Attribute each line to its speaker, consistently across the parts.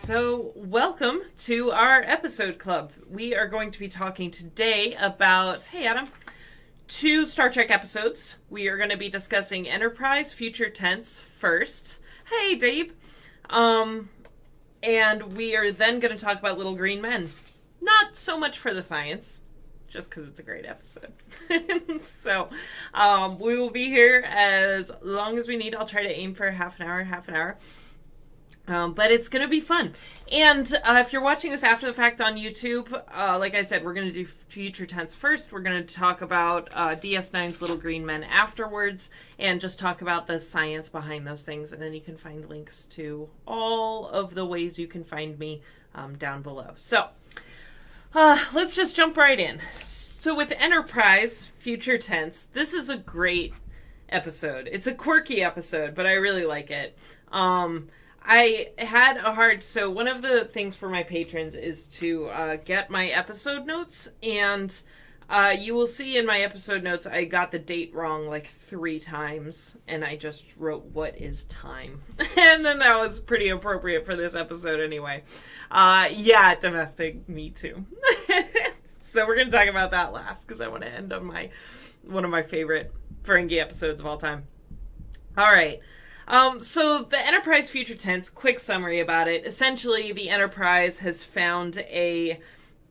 Speaker 1: So, welcome to our episode club. We are going to be talking today about, hey Adam, 2 Star Trek episodes. We are going to be discussing Enterprise Future Tense first. Hey Dave. And we are then going to talk about Little Green Men. Not so much for the science, just because it's a great episode. So, we will be here as long as we need. I'll try to aim for half an hour. But it's going to be fun. And if you're watching this after the fact on YouTube, like I said, we're going to do Future Tense first. We're going to talk about DS9's Little Green Men afterwards and just talk about the science behind those things. And then you can find links to all of the ways you can find me down below. So let's just jump right in. So with Enterprise Future Tense, this is a great episode. It's a quirky episode, but I really like it. I had so one of the things for my patrons is to get my episode notes, and you will see in my episode notes I got the date wrong like 3 times, and I just wrote "what is time," and then that was pretty appropriate for this episode anyway. Yeah, domestic, me too. So we're gonna talk about that last because I want to end on one of my favorite Ferengi episodes of all time. All right. So the Enterprise Future Tense, quick summary about it. Essentially, the Enterprise has found a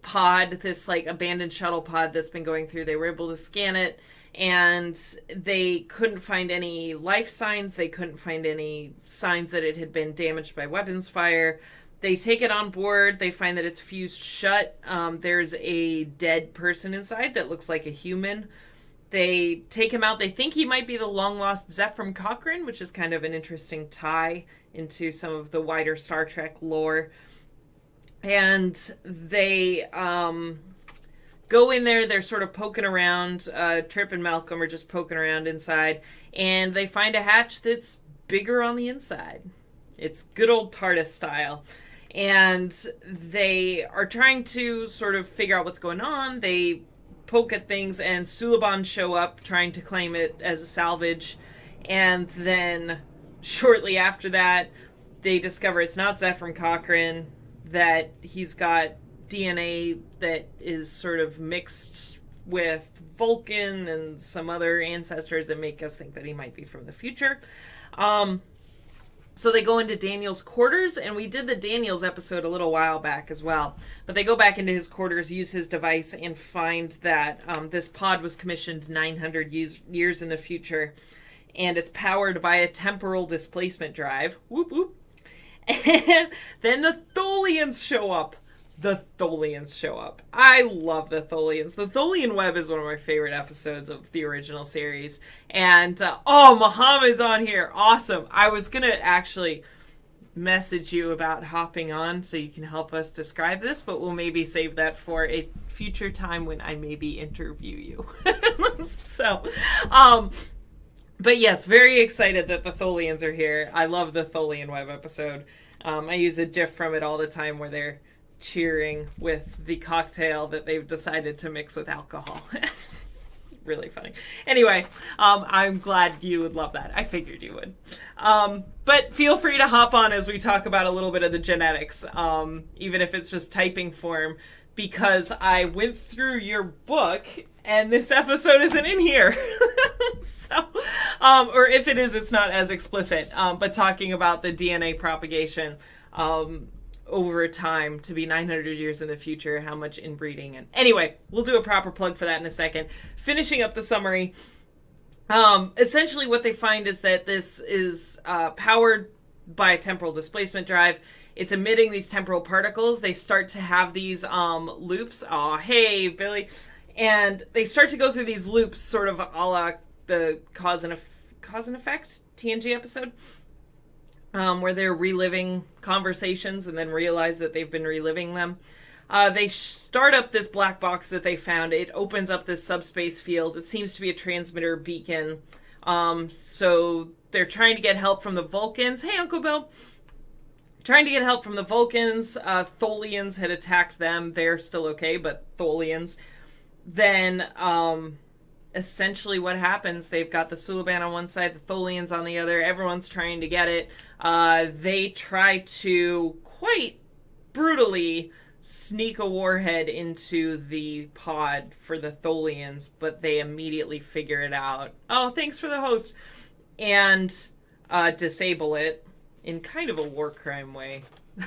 Speaker 1: pod, this like abandoned shuttle pod that's been going through. They were able to scan it, and they couldn't find any life signs. They couldn't find any signs that it had been damaged by weapons fire. They take it on board. They find that it's fused shut. There's a dead person inside that looks like a human. They take him out. They think he might be the long-lost Zefram Cochrane, which is kind of an interesting tie into some of the wider Star Trek lore. And they go in there. They're sort of poking around. Trip and Malcolm are just poking around inside. And they find a hatch that's bigger on the inside. It's good old TARDIS style. And they are trying to sort of figure out what's going on. They poke at things, and Suliban show up trying to claim it as a salvage, and then shortly after that they discover it's not Zefram Cochrane, that he's got DNA that is sort of mixed with Vulcan and some other ancestors that make us think that he might be from the future. So they go into Daniel's quarters, and we did the Daniels episode a little while back as well. But they go back into his quarters, use his device, and find that this pod was commissioned 900 years in the future, and it's powered by a temporal displacement drive. Whoop, whoop. And then the Tholians show up. I love the Tholians. The Tholian Web is one of my favorite episodes of the original series. And, Muhammad's on here. Awesome. I was going to actually message you about hopping on so you can help us describe this, but we'll maybe save that for a future time when I maybe interview you. But yes, very excited that the Tholians are here. I love the Tholian Web episode. I use a GIF from it all the time where they're cheering with the cocktail that they've decided to mix with alcohol. It's really funny. Anyway, I'm glad you would love that. I figured you would. But feel free to hop on as we talk about a little bit of the genetics, even if it's just typing form, because I went through your book and this episode isn't in here. So, or if it is, it's not as explicit, but talking about the DNA propagation, over time to be 900 years in the future, how much inbreeding. And anyway, we'll do a proper plug for that in a second. Finishing up the summary, essentially what they find is that this is powered by a temporal displacement drive. It's emitting these temporal particles. They start to have these loops. Oh, hey, Billy. And they start to go through these loops, sort of a la the cause and effect TNG episode. Where they're reliving conversations and then realize that they've been reliving them. They start up this black box that they found. It opens up this subspace field. It seems to be a transmitter beacon. So they're trying to get help from the Vulcans. Hey, Uncle Bill. Trying to get help from the Vulcans. Tholians had attacked them. They're still okay, but Tholians. Then essentially what happens, they've got the Suliban on one side, the Tholians on the other. Everyone's trying to get it. They try to quite brutally sneak a warhead into the pod for the Tholians, but they immediately figure it out. Oh, thanks for the host. And disable it in kind of a war crime way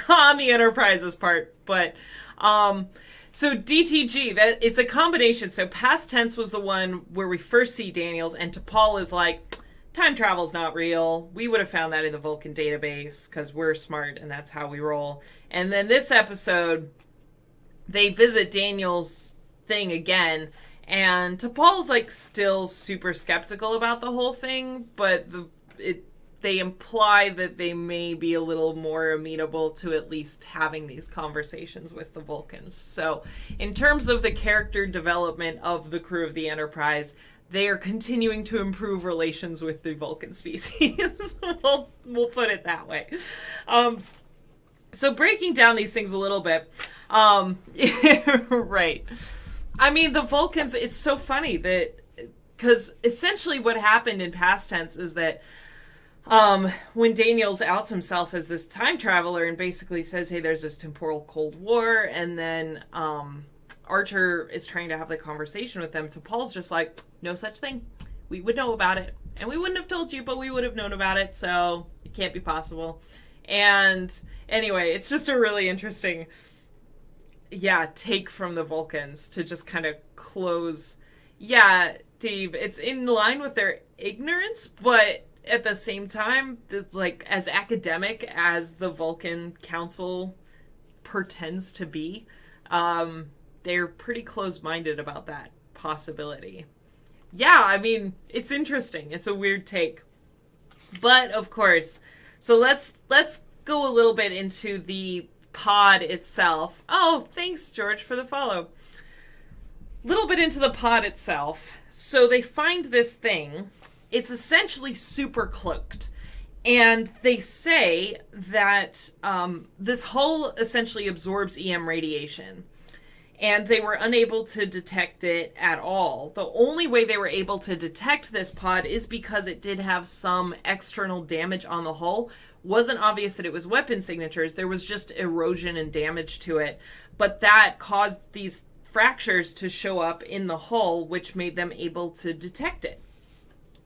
Speaker 1: on the Enterprise's part. But so DTG, that it's a combination. So past tense was the one where we first see Daniels, and T'Pol is like, time travel's not real. We would have found that in the Vulcan database because we're smart and that's how we roll. And then this episode, they visit Daniel's thing again, and T'Pol's like still super skeptical about the whole thing, but they imply that they may be a little more amenable to at least having these conversations with the Vulcans. So in terms of the character development of the crew of the Enterprise, they are continuing to improve relations with the Vulcan species. we'll put it that way. So breaking down these things a little bit, right. I mean, the Vulcans, it's so funny that, because essentially what happened in past tense is that when Daniels outs himself as this time traveler and basically says, hey, there's this temporal Cold War, and then Archer is trying to have the conversation with them, T'Pol's just like, no such thing. We would know about it. And we wouldn't have told you, but we would have known about it, so it can't be possible. And anyway, it's just a really interesting, take from the Vulcans to just kind of close. Yeah, Dave, it's in line with their ignorance, but at the same time, it's like, as academic as the Vulcan Council pretends to be, they're pretty close-minded about that possibility. Yeah, I mean, it's interesting. It's a weird take. But, of course, so let's go a little bit into the pod itself. Oh, thanks, George, for the follow. Little bit into the pod itself. So they find this thing. It's essentially super cloaked. And they say that this hull essentially absorbs EM radiation. And they were unable to detect it at all. The only way they were able to detect this pod is because it did have some external damage on the hull. Wasn't obvious that it was weapon signatures. There was just erosion and damage to it. But that caused these fractures to show up in the hull, which made them able to detect it.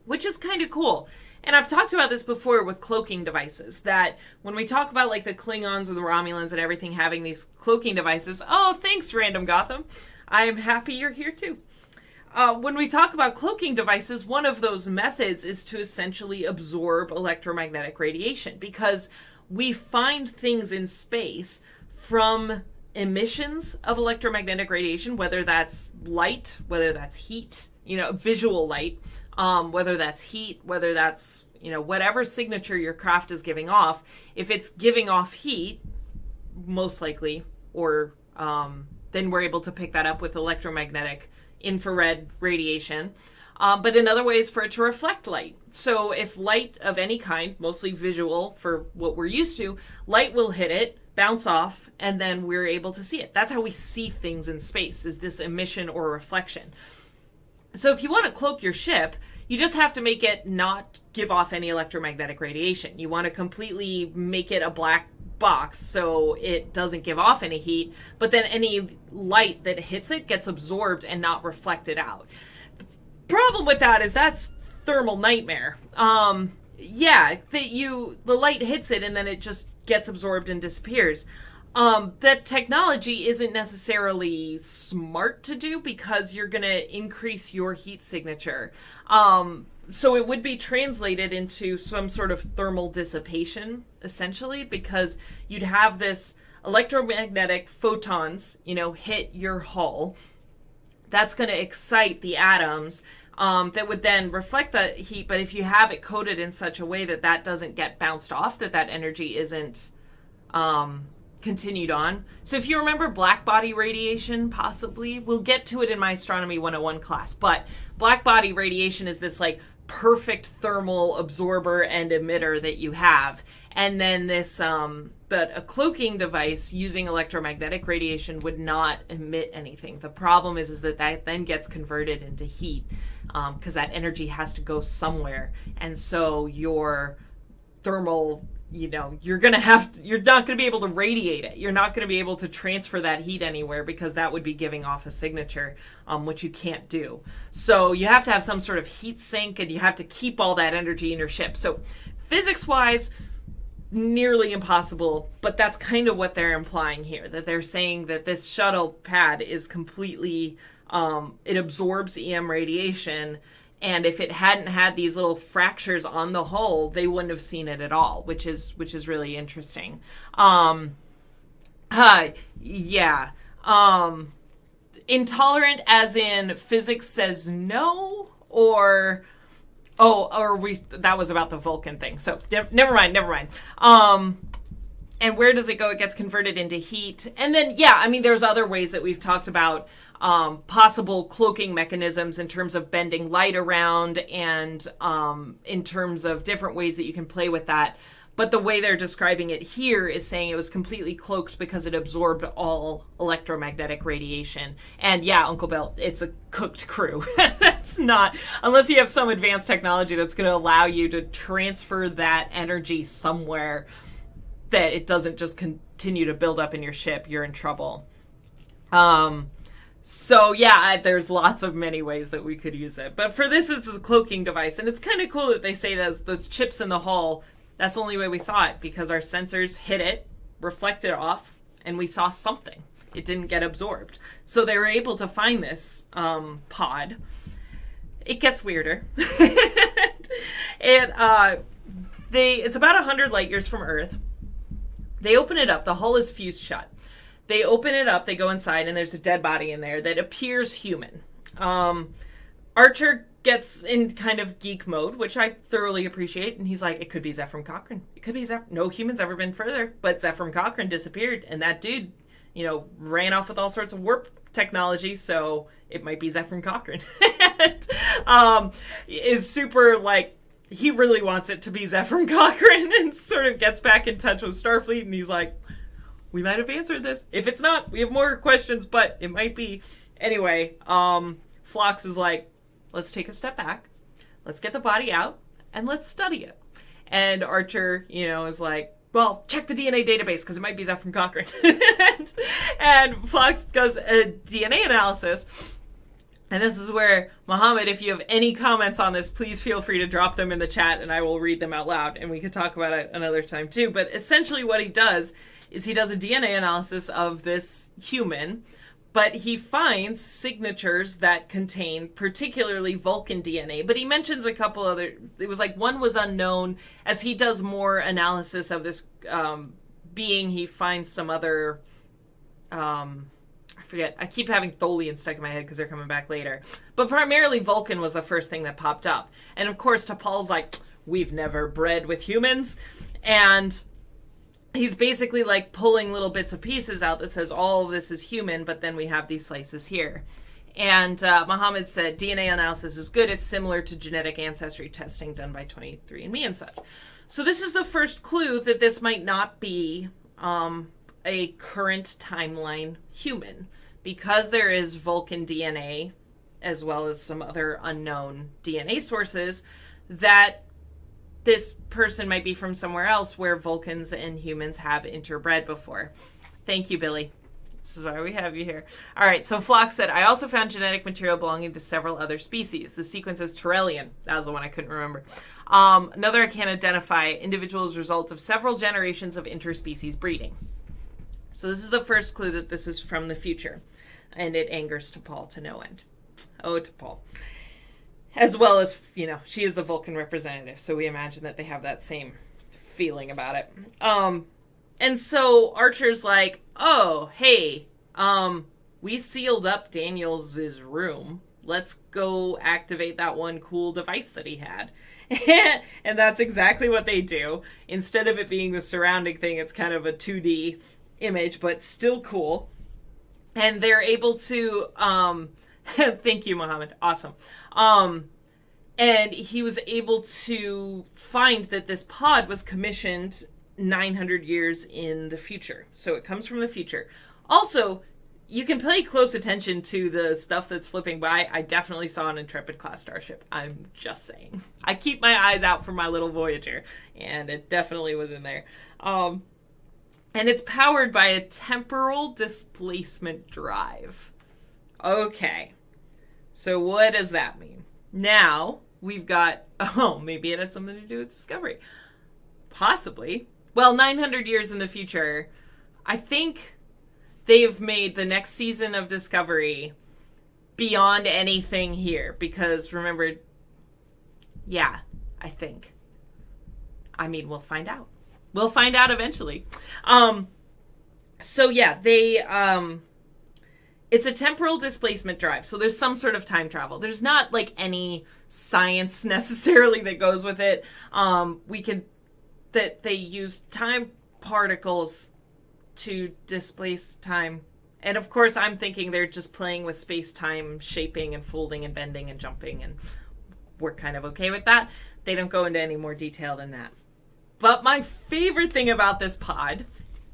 Speaker 1: Which is kind of cool. And I've talked about this before with cloaking devices, that when we talk about like the Klingons and the Romulans and everything having these cloaking devices, oh, thanks, Random Gotham. I am happy you're here too. When we talk about cloaking devices, one of those methods is to essentially absorb electromagnetic radiation, because we find things in space from emissions of electromagnetic radiation, whether that's light, whether that's heat, visual light, whether that's heat, whether that's, whatever signature your craft is giving off. If it's giving off heat, most likely, or then we're able to pick that up with electromagnetic infrared radiation. But another way is for it to reflect light. So if light of any kind, mostly visual for what we're used to, light will hit it, bounce off, and then we're able to see it. That's how we see things in space, is this emission or reflection. So if you want to cloak your ship, you just have to make it not give off any electromagnetic radiation. You want to completely make it a black box so it doesn't give off any heat, but then any light that hits it gets absorbed and not reflected out. The problem with that is that's thermal nightmare. The light hits it and then it just gets absorbed and disappears. That technology isn't necessarily smart to do because you're going to increase your heat signature. So it would be translated into some sort of thermal dissipation, essentially, because you'd have this electromagnetic photons, hit your hull. That's going to excite the atoms that would then reflect the heat. But if you have it coded in such a way that that doesn't get bounced off, that energy isn't continued on. So if you remember black body radiation, possibly, we'll get to it in my Astronomy 101 class, but black body radiation is this like perfect thermal absorber and emitter that you have. And then this, but a cloaking device using electromagnetic radiation would not emit anything. The problem is that then gets converted into heat because that energy has to go somewhere. And so your thermal you're not going to be able to radiate it. You're not going to be able to transfer that heat anywhere because that would be giving off a signature, which you can't do. So you have to have some sort of heat sink, and you have to keep all that energy in your ship. So physics-wise, nearly impossible, but that's kind of what they're implying here, that they're saying that this shuttle pad is completely, it absorbs EM radiation, and if it hadn't had these little fractures on the hull, they wouldn't have seen it at all, which is really interesting. Yeah. Intolerant as in physics says no, or that was about the Vulcan thing. So never mind. And where does it go? It gets converted into heat. And then, there's other ways that we've talked about possible cloaking mechanisms in terms of bending light around and in terms of different ways that you can play with that. But the way they're describing it here is saying it was completely cloaked because it absorbed all electromagnetic radiation. And yeah, Uncle Bill, it's a cooked crew. That's not, unless you have some advanced technology that's going to allow you to transfer that energy somewhere that it doesn't just continue to build up in your ship, you're in trouble. So yeah, there's lots of many ways that we could use it. But for this, it's a cloaking device. And it's kind of cool that they say those chips in the hull, that's the only way we saw it, because our sensors hit it, reflected off, and we saw something. It didn't get absorbed. So they were able to find this pod. It gets weirder. It's about 100 light years from Earth. They open it up. The hull is fused shut. They open it up. They go inside, and there's a dead body in there that appears human. Archer gets in kind of geek mode, which I thoroughly appreciate, and he's like, it could be Zephram Cochrane. It could be no human's ever been further, but Zephram Cochrane disappeared, and that dude, ran off with all sorts of warp technology, so it might be Zephram Cochrane. Is super, he really wants it to be Zephram Cochrane, and sort of gets back in touch with Starfleet, and he's like, we might have answered this. If it's not, we have more questions, but it might be. Anyway, Phlox is like, let's take a step back, let's get the body out, and let's study it. And Archer, is like, well, check the DNA database, because it might be Zephram Cochrane. and Phlox does a DNA analysis. And this is where, Mohammed, if you have any comments on this, please feel free to drop them in the chat, and I will read them out loud, and we could talk about it another time too. But essentially what he does is he does a DNA analysis of this human, but he finds signatures that contain particularly Vulcan DNA. But he mentions a couple other, it was like one was unknown. As he does more analysis of this being, he finds some other, I forget, I keep having Tholian stuck in my head because they're coming back later. But primarily Vulcan was the first thing that popped up. And of course, T'Pol's like, we've never bred with humans. And he's basically pulling little bits of pieces out that says all of this is human, but then we have these slices here. And Mohammed said DNA analysis is good. It's similar to genetic ancestry testing done by 23andMe and such. So this is the first clue that this might not be a current timeline human, because there is Vulcan DNA as well as some other unknown DNA sources, that this person might be from somewhere else where Vulcans and humans have interbred before. Thank you, Billy. This is why we have you here. All right, so Phlox said, I also found genetic material belonging to several other species. The sequence is Turellian. That was the one I couldn't remember. Another I can't identify. Individuals result of several generations of interspecies breeding. So this is the first clue that this is from the future. And it angers T'Pol to no end. Oh, T'Pol. As well as, she is the Vulcan representative, so we imagine that they have that same feeling about it. And so Archer's like, oh, hey, we sealed up Daniels' room. Let's go activate that one cool device that he had. And that's exactly what they do. Instead of it being the surrounding thing, it's kind of a 2D image, but still cool. And they're able to, thank you, Mohammed. Awesome. And he was able to find that this pod was commissioned 900 years in the future. So it comes from the future. Also, you can pay close attention to the stuff that's flipping by. I definitely saw an Intrepid class starship. I'm just saying. I keep my eyes out for my little Voyager, and it definitely was in there. And it's powered by a temporal displacement drive. Okay. So what does that mean? Now, we've got, maybe it had something to do with Discovery. Possibly. Well, 900 years in the future, I think they've made the next season of Discovery beyond anything here. Because, remember, yeah, I think. I mean, we'll find out. We'll find out eventually. So, yeah, it's a temporal displacement drive. So there's some sort of time travel. There's not, like, any science necessarily that goes with it. That they use time particles to displace time. And of course, I'm thinking they're just playing with space-time shaping and folding and bending and jumping, and we're kind of okay with that. They don't go into any more detail than that. But my favorite thing about this pod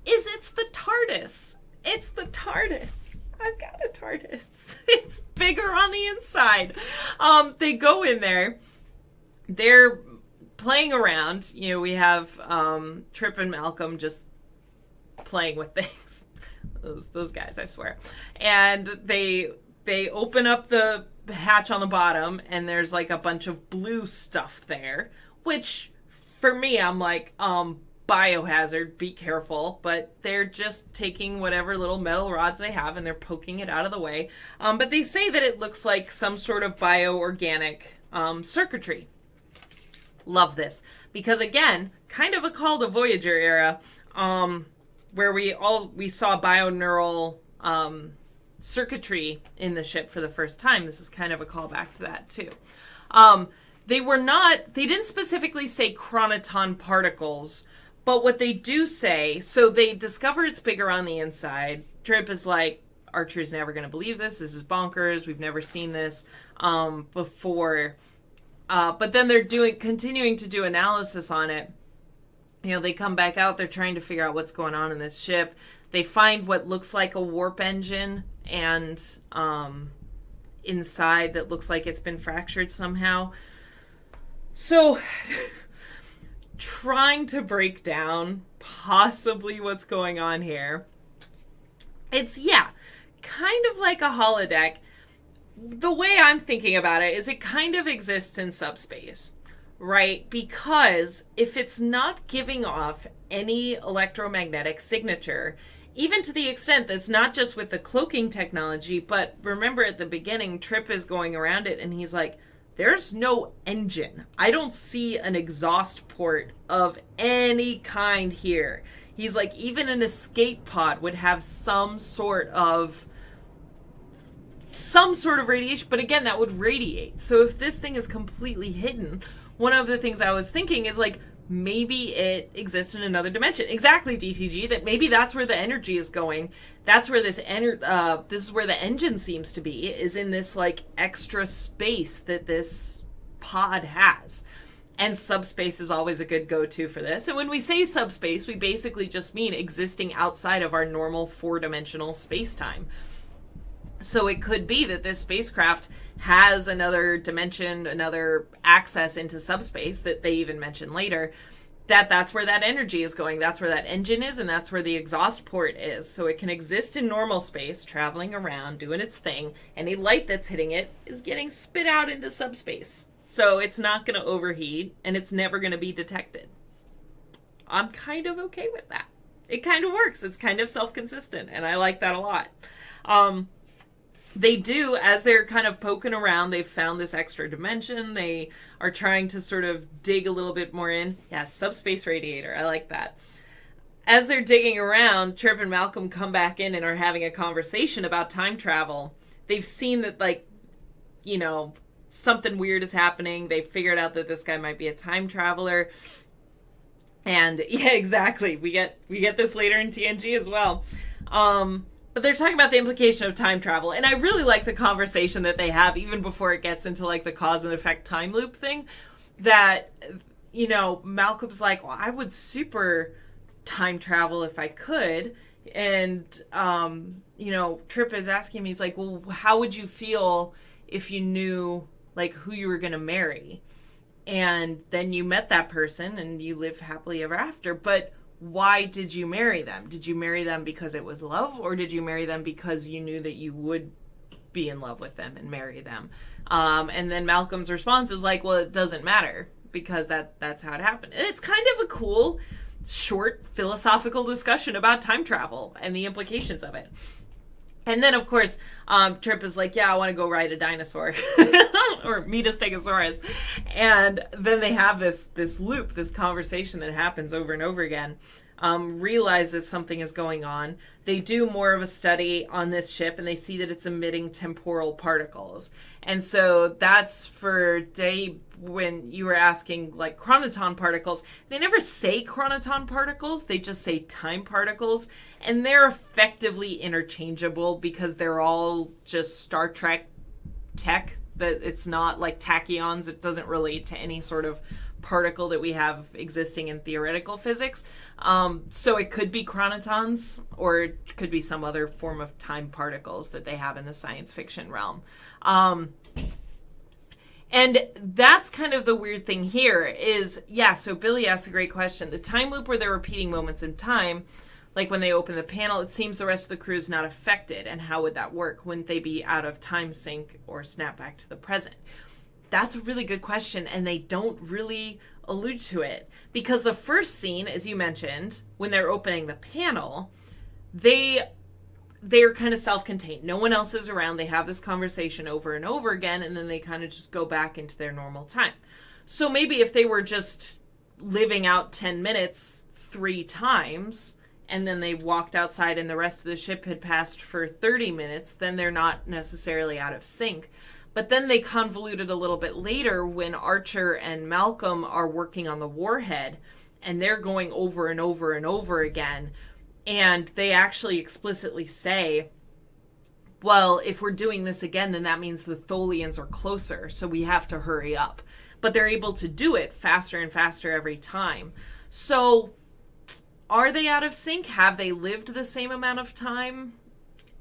Speaker 1: is it's the TARDIS. It's the TARDIS. I've got a TARDIS. It's bigger on the inside. They go in there. They're playing around. You know, we have Trip and Malcolm just playing with things. Those guys, I swear. And they open up the hatch on the bottom, and there's like a bunch of blue stuff there, which for me, I'm like, biohazard, be careful. But they're just taking whatever little metal rods they have and they're poking it out of the way. But they say that it looks like some sort of bioorganic circuitry. Love this. Because again, kind of a call to Voyager era, where we saw bioneural circuitry in the ship for the first time. This is kind of a callback to that too. They didn't specifically say chronoton particles, but what they do say, so they discover it's bigger on the inside. Trip is like, Archer's never going to believe this. This is bonkers. We've never seen this before. But then they're continuing to do analysis on it. You know, they come back out. They're trying to figure out what's going on in this ship. They find what looks like a warp engine and inside that looks like it's been fractured somehow. So, trying to break down possibly what's going on here. It's, kind of like a holodeck. The way I'm thinking about it is it kind of exists in subspace, right? Because if it's not giving off any electromagnetic signature, even to the extent that's not just with the cloaking technology, but remember at the beginning, Trip is going around it and he's like, there's no engine. I don't see an exhaust port of any kind here. He's like, even an escape pod would have some sort of radiation, but again, that would radiate. So if this thing is completely hidden, one of the things I was thinking is like, maybe it exists in another dimension. Exactly, DTG, that maybe that's where the energy is going. That's where this is where the engine seems to be, is in this like extra space that this pod has. And subspace is always a good go-to for this. And when we say subspace, we basically just mean existing outside of our normal four-dimensional space-time. So it could be that this spacecraft has another dimension, another access into subspace that they even mention later, that's where that energy is going. That's where that engine is, and that's where the exhaust port is. So it can exist in normal space, traveling around, doing its thing. Any light that's hitting it is getting spit out into subspace. So it's not going to overheat, and it's never going to be detected. I'm kind of okay with that. It kind of works. It's kind of self-consistent, and I like that a lot. They do, as they're kind of poking around, they've found this extra dimension. They are trying to sort of dig a little bit more in. Yeah, subspace radiator. I like that. As they're digging around, Trip and Malcolm come back in and are having a conversation about time travel. They've seen that, like, you know, something weird is happening. They've figured out that this guy might be a time traveler. And, yeah, exactly. We get this later in TNG as well. But they're talking about the implication of time travel. And I really like the conversation that they have, even before it gets into, like, the cause and effect time loop thing. That, you know, Malcolm's like, well, I would super time travel if I could. And, Trip is asking me, he's like, well, how would you feel if you knew, like, who you were going to marry? And then you met that person and you live happily ever after. But why did you marry them? Did you marry them because it was love? Or did you marry them because you knew that you would be in love with them and marry them? And then Malcolm's response is like, well, it doesn't matter because that's how it happened. And it's kind of a cool, short philosophical discussion about time travel and the implications of it. And then, of course, Trip is like, yeah, I want to go ride a dinosaur or meet a stegosaurus. And then they have this loop, this conversation that happens over and over again. Realize that something is going on. They do more of a study on this ship and they see that it's emitting temporal particles. And so that's for Dave, when you were asking like chronoton particles, they never say chronoton particles, they just say time particles. And they're effectively interchangeable because they're all just Star Trek tech. That it's not like tachyons. It doesn't relate to any sort of particle that we have existing in theoretical physics. So it could be chronotons or it could be some other form of time particles that they have in the science fiction realm. And that's kind of the weird thing here is, so Billy asked a great question. The time loop where they're repeating moments in time, like when they open the panel, it seems the rest of the crew is not affected. And how would that work? Wouldn't they be out of time sync or snap back to the present? That's a really good question, and they don't really allude to it. Because the first scene, as you mentioned, when they're opening the panel, they're kind of self-contained. No one else is around. They have this conversation over and over again, and then they kind of just go back into their normal time. So maybe if they were just living out 10 minutes 3 times, and then they walked outside and the rest of the ship had passed for 30 minutes, then they're not necessarily out of sync. But then they convoluted a little bit later when Archer and Malcolm are working on the warhead and they're going over and over and over again. And they actually explicitly say, well, if we're doing this again, then that means the Tholians are closer, so we have to hurry up. But they're able to do it faster and faster every time. So are they out of sync? Have they lived the same amount of time?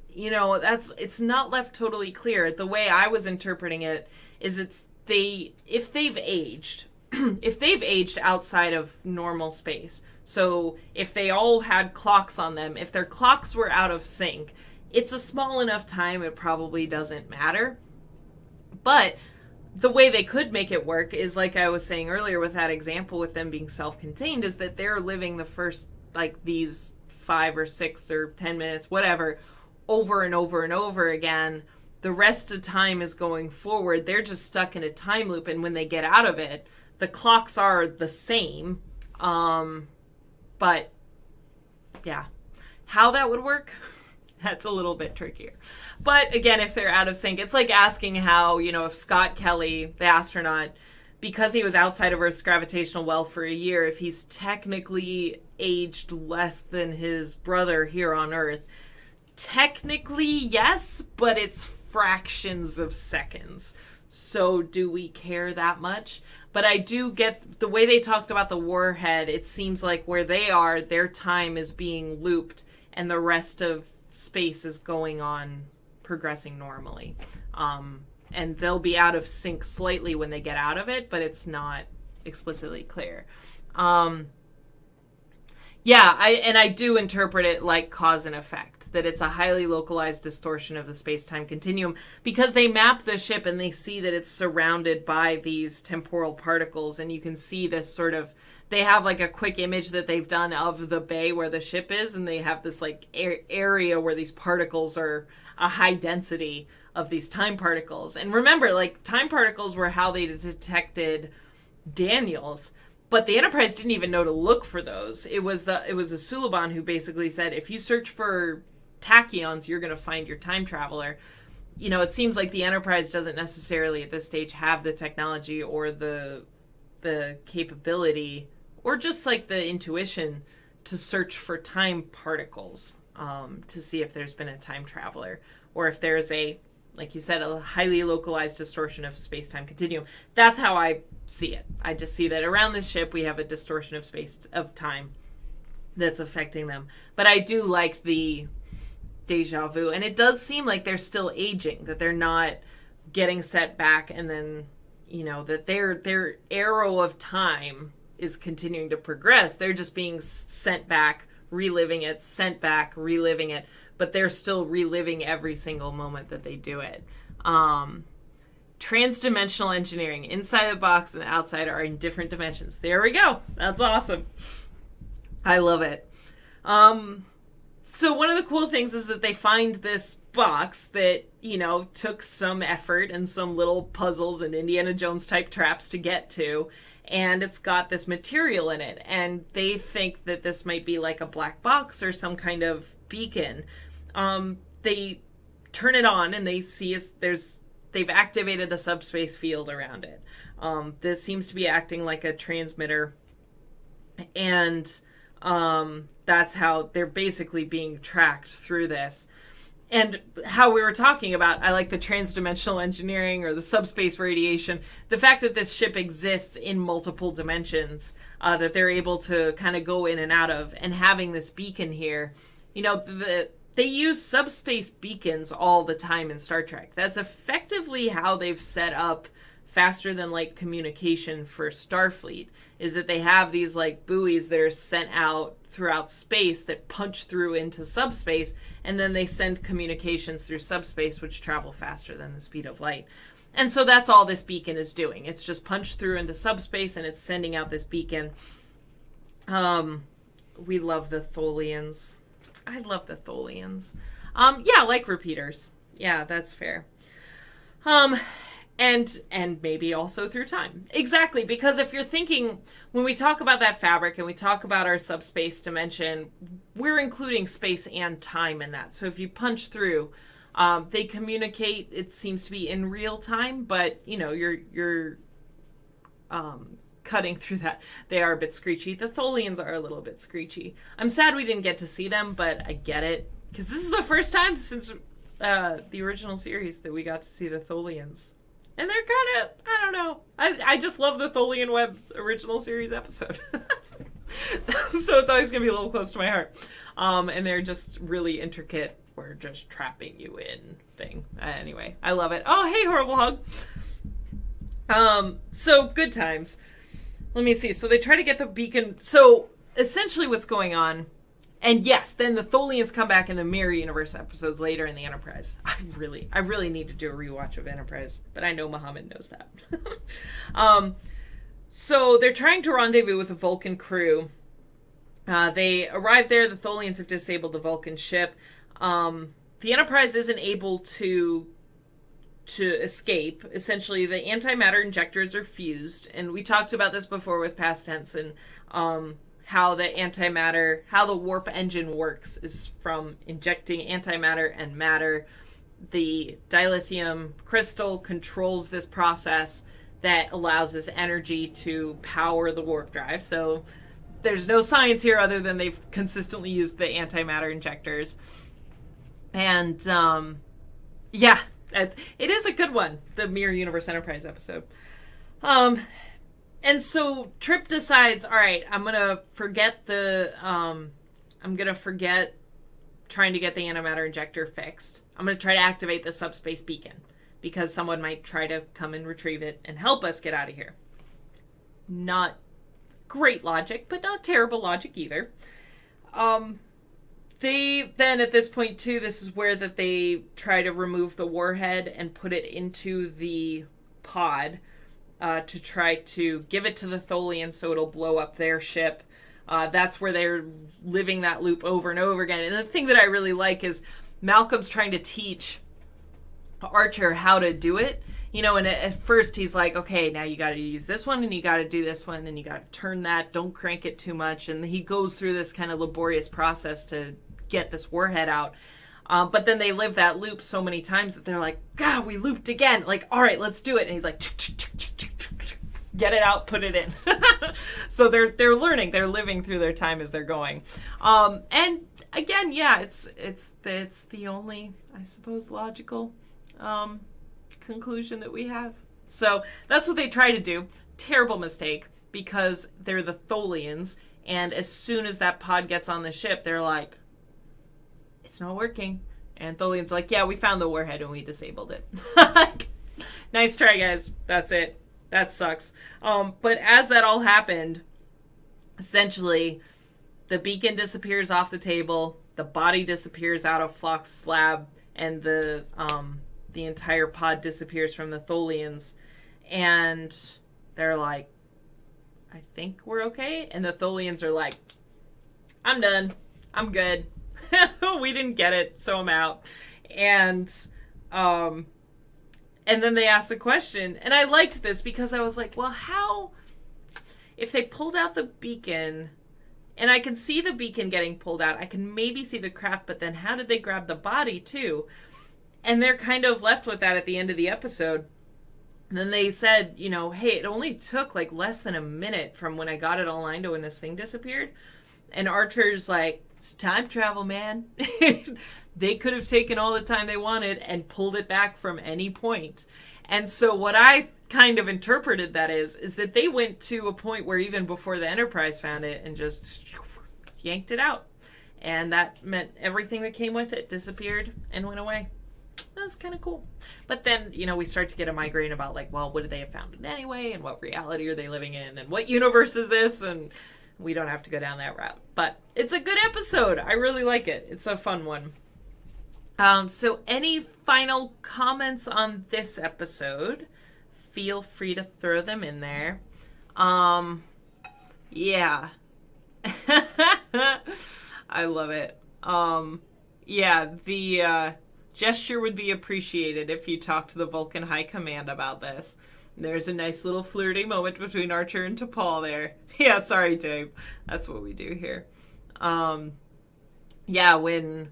Speaker 1: It's not left totally clear. The way I was interpreting it is if they've aged, if they've aged outside of normal space, so if they all had clocks on them, if their clocks were out of sync, it's a small enough time it probably doesn't matter. But the way they could make it work is, like I was saying earlier with that example with them being self-contained, is that they're living the first, like, these 5 or 6 or 10 minutes, whatever, over and over and over again. The rest of time is going forward. They're just stuck in a time loop, and when they get out of it, the clocks are the same. But yeah, how that would work, that's a little bit trickier. But again, if they're out of sync, it's like asking how, if Scott Kelly, the astronaut, because he was outside of Earth's gravitational well for a year, if he's technically aged less than his brother here on Earth. Technically, yes, but it's fractions of seconds. So do we care that much? But I do get the way they talked about the warhead. It seems like where they are, their time is being looped and the rest of space is going on, progressing normally. And they'll be out of sync slightly when they get out of it, but it's not explicitly clear. I do interpret it like cause and effect, that it's a highly localized distortion of the space-time continuum because they map the ship and they see that it's surrounded by these temporal particles, and you can see this sort of, they have like a quick image that they've done of the bay where the ship is, and they have this like area where these particles are a high density of these time particles. And remember, like, time particles were how they detected Daniels. But the Enterprise didn't even know to look for those. It was a Suliban who basically said, if you search for tachyons, you're going to find your time traveler. It seems like the Enterprise doesn't necessarily at this stage have the technology or the capability or just like the intuition to search for time particles to see if there's been a time traveler or if there's like you said, a highly localized distortion of space-time continuum. That's how I see it. I just see that around this ship we have a distortion of time. that's affecting them. But I do like the deja vu, and it does seem like they're still aging, that they're not getting set back, and then, you know, that their arrow of time is continuing to progress. They're just being sent back, reliving it, sent back, reliving it, but they're still reliving every single moment that they do it. Transdimensional engineering. Inside the box and the outside are in different dimensions. There we go. That's awesome. I love it. So one of the cool things is that they find this box that, you know, took some effort and some little puzzles and Indiana Jones type traps to get to. And it's got this material in it. And they think that this might be like a black box or some kind of beacon. They turn it on and they see they've activated a subspace field around it. This seems to be acting like a transmitter. And that's how they're basically being tracked through this. And how we were talking about, I like the transdimensional engineering or the subspace radiation. The fact that this ship exists in multiple dimensions, that they're able to kind of go in and out of, and having this beacon here. You know, they use subspace beacons all the time in Star Trek. That's effectively how they've set up faster than light communication for Starfleet, is that they have these like buoys that are sent out throughout space that punch through into subspace, and then they send communications through subspace which travel faster than the speed of light. And so that's all this beacon is doing. It's just punched through into subspace and it's sending out this beacon. We love the Tholians. I love the Tholians. Yeah, like repeaters. Yeah, that's fair. And maybe also through time. Exactly, because if you're thinking, when we talk about that fabric and we talk about our subspace dimension, we're including space and time in that. So if you punch through, they communicate, it seems to be in real time, but, you know, you're cutting through that. They are a bit screechy. The Tholians are a little bit screechy. I'm sad we didn't get to see them, but I get it. Because this is the first time since the original series that we got to see the Tholians. And they're kind of, I don't know. I just love the Tholian Web original series episode. So it's always going to be a little close to my heart. And they're just really intricate, we're just trapping you in thing. Anyway, I love it. Oh, hey, Horrible Hug. So good times. Let me see. So they try to get the beacon. So essentially what's going on, and yes, then the Tholians come back in the Mirror Universe episodes later in the Enterprise. I really need to do a rewatch of Enterprise, but I know Muhammad knows that. So they're trying to rendezvous with the Vulcan crew. They arrive there. The Tholians have disabled the Vulcan ship. The Enterprise isn't able to escape. Essentially, the antimatter injectors are fused, and we talked about this before with past tense and how the antimatter, how the warp engine works is from injecting antimatter and matter. The dilithium crystal controls this process that allows this energy to power the warp drive. So there's no science here other than they've consistently used the antimatter injectors. And yeah, it is a good one, the Mirror Universe Enterprise episode. And so Trip decides, all right, I'm going to forget trying to get the antimatter injector fixed. I'm going to try to activate the subspace beacon because someone might try to come and retrieve it and help us get out of here. Not great logic, but not terrible logic either. They then at this point too, this is where that they try to remove the warhead and put it into the pod to try to give it to the Tholians so it'll blow up their ship. That's where they're living that loop over and over again. And the thing that I really like is Malcolm's trying to teach Archer how to do it. You know, and at first he's like, okay, now you got to use this one and you got to do this one and you got to turn that. Don't crank it too much. And he goes through this kind of laborious process to get this warhead out. But then they live that loop so many times that they're like, God, we looped again. Like, all right, let's do it. And he's like, get it out, put it in. So they're learning. They're living through their time as they're going. And again, yeah, it's the only, I suppose, logical conclusion that we have. So that's what they try to do. Terrible mistake because they're the Tholians And as soon as that pod gets on the ship, they're like, it's not working. And Tholian's like, yeah, we found the warhead and we disabled it. Nice try, guys. That's it. That sucks. But as that all happened, essentially, the beacon disappears off the table, the body disappears out of Flock's slab, and the entire pod disappears from the Tholians. And they're like, I think we're okay. And the Tholians are like, I'm done. I'm good. We didn't get it, so I'm out. And then they asked the question, and I liked this because I was like, well, how, if they pulled out the beacon, and I can see the beacon getting pulled out, I can maybe see the craft, but then how did they grab the body too? And they're kind of left with that at the end of the episode. And then they said, you know, hey, it only took like less than a minute from when I got it online to when this thing disappeared. And Archer's like, it's time travel, man. They could have taken all the time they wanted and pulled it back from any point. And so what I kind of interpreted that is that they went to a point where even before the Enterprise found it and just yanked it out. And that meant everything that came with it disappeared and went away. That's kind of cool. But then, you know, we start to get a migraine about like, well, would they have found it anyway? And what reality are they living in? And what universe is this? And we don't have to go down that route. But it's a good episode. I really like it. It's a fun one. So any final comments on this episode? Feel free to throw them in there. Yeah. I love it. Yeah, the gesture would be appreciated if you talk to the Vulcan High Command about this. There's a nice little flirty moment between Archer and T'Pol there. Yeah, sorry, Dave. That's what we do here. Yeah, when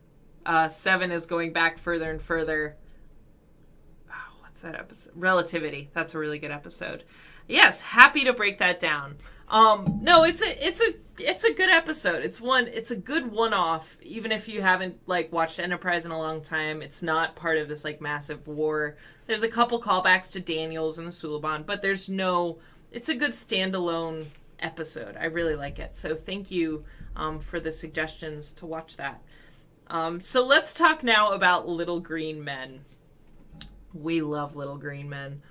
Speaker 1: Seven is going back further and further. Oh, what's that episode? Relativity. That's a really good episode. Yes, happy to break that down. No, it's a good episode. It's a good one-off, even if you haven't like watched Enterprise in a long time. It's not part of this like massive war. There's a couple callbacks to Daniels and the Suliban, but it's a good standalone episode. I really like it. So thank you for the suggestions to watch that. So let's talk now about Little Green Men. We love Little Green Men.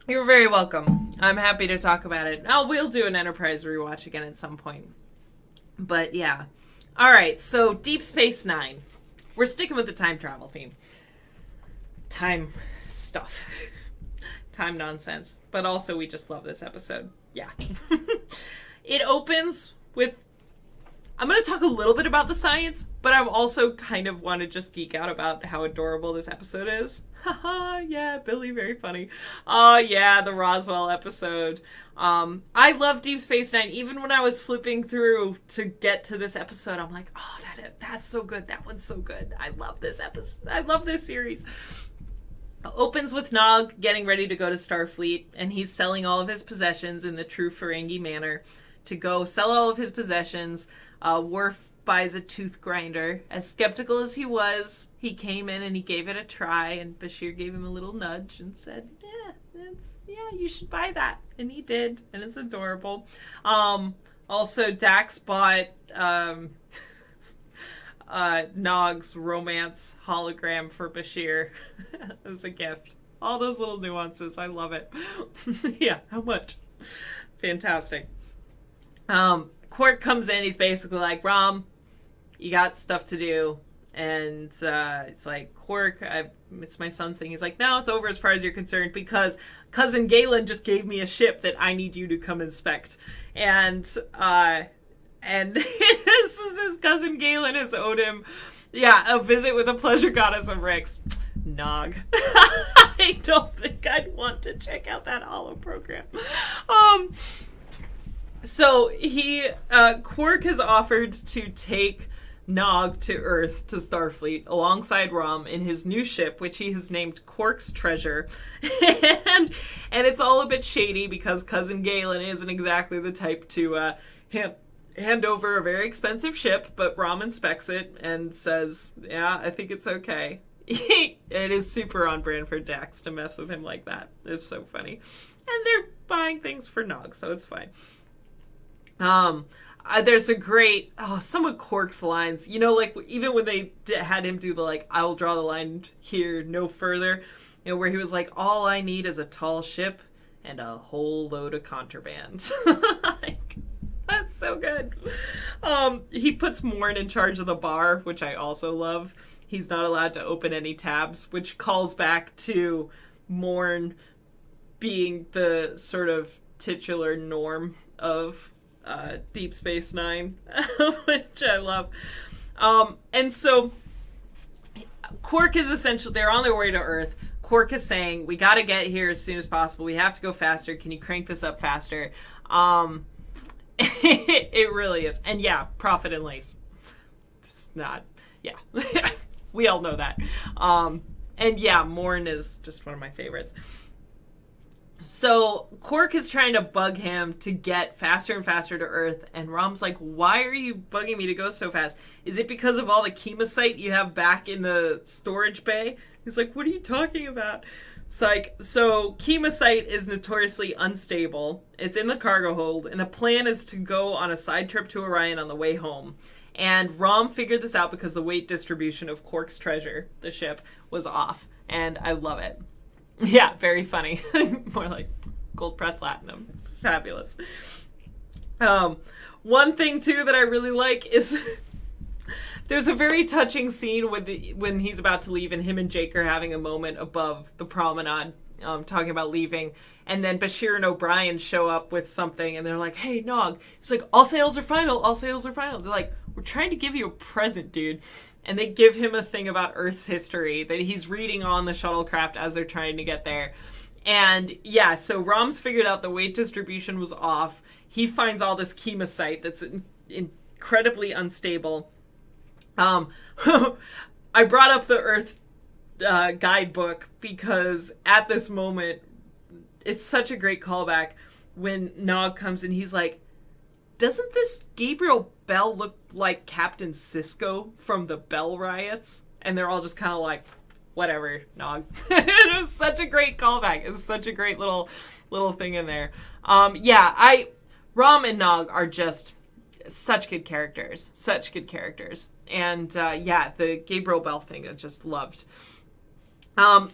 Speaker 1: You're very welcome. I'm happy to talk about it. Oh, we'll do an Enterprise rewatch again at some point. But yeah. All right, so Deep Space Nine. We're sticking with the time travel theme. Time stuff. Time nonsense. But also we just love this episode. Yeah. It opens with... I'm going to talk a little bit about the science, but I'm also kind of want to just geek out about how adorable this episode is. Haha, yeah, Billy, very funny. Oh, yeah, the Roswell episode. I love Deep Space Nine. Even when I was flipping through to get to this episode, I'm like, oh, that's so good. That one's so good. I love this episode. I love this series. Opens with Nog getting ready to go to Starfleet, and he's selling all of his possessions in the true Ferengi manner to go sell all of his possessions. Worf buys a tooth grinder. As skeptical as he was, he came in and he gave it a try, and Bashir gave him a little nudge and said, yeah, you should buy that. And he did, and it's adorable. Also, Dax bought Nog's romance hologram for Bashir as a gift. All those little nuances. I love it. Yeah, how much? Fantastic. Quark comes in, he's basically like, Rom, you got stuff to do. And it's like, Quark, it's my son's thing. He's like, no, it's over as far as you're concerned because Cousin Galen just gave me a ship that I need you to come inspect. And this is his cousin Galen has owed him, a visit with a pleasure goddess of Rix. Nog. I don't think I'd want to check out that holo program. So Quark has offered to take Nog to Earth, to Starfleet, alongside Rom in his new ship, which he has named Quark's Treasure. and it's all a bit shady because Cousin Galen isn't exactly the type to hand over a very expensive ship, but Rom inspects it and says, yeah, I think it's okay. It is super on brand for Dax to mess with him like that. It's so funny. And they're buying things for Nog, so it's fine. There's a great, some of Quark's lines, like even when they had him do the, like, I will draw the line here, no further, where he was like, all I need is a tall ship and a whole load of contraband. Like, that's so good. He puts Morn in charge of the bar, which I also love. He's not allowed to open any tabs, which calls back to Morn being the sort of titular norm of Deep Space Nine, which I love. And so Quark is essentially, they're on their way to Earth. Quark is saying, we got to get here as soon as possible. We have to go faster. Can you crank this up faster? It really is. And yeah, Prophet and Lace. It's not, yeah. We all know that. And yeah, Morn is just one of my favorites. So Quark is trying to bug him to get faster and faster to Earth, and Rom's like, why are you bugging me to go so fast? Is it because of all the Kemocite you have back in the storage bay? He's like, what are you talking about? It's like, so Kemocite is notoriously unstable. It's in the cargo hold, and the plan is to go on a side trip to Orion on the way home. And Rom figured this out because the weight distribution of Quark's treasure, the ship, was off. And I love it. Yeah, very funny. More like gold press platinum. Fabulous. One thing too that I really like is there's a very touching scene when he's about to leave and him and Jake are having a moment above the promenade, talking about leaving, and then Bashir and O'Brien show up with something and they're like, hey, Nog. He's like, all sails are final, all sails are final. They're like, we're trying to give you a present, dude. And they give him a thing about Earth's history that he's reading on the shuttlecraft as they're trying to get there. And yeah, so Rom's figured out the weight distribution was off. He finds all this Kemocite that's incredibly unstable. I brought up the Earth guidebook because at this moment, it's such a great callback when Nog comes in. He's like, doesn't this Gabriel Bell look like Captain Sisko from the Bell Riots? And they're all just kind of like, whatever, Nog. It was such a great callback. It was such a great little thing in there. Rom and Nog are just such good characters. Such good characters. And the Gabriel Bell thing I just loved.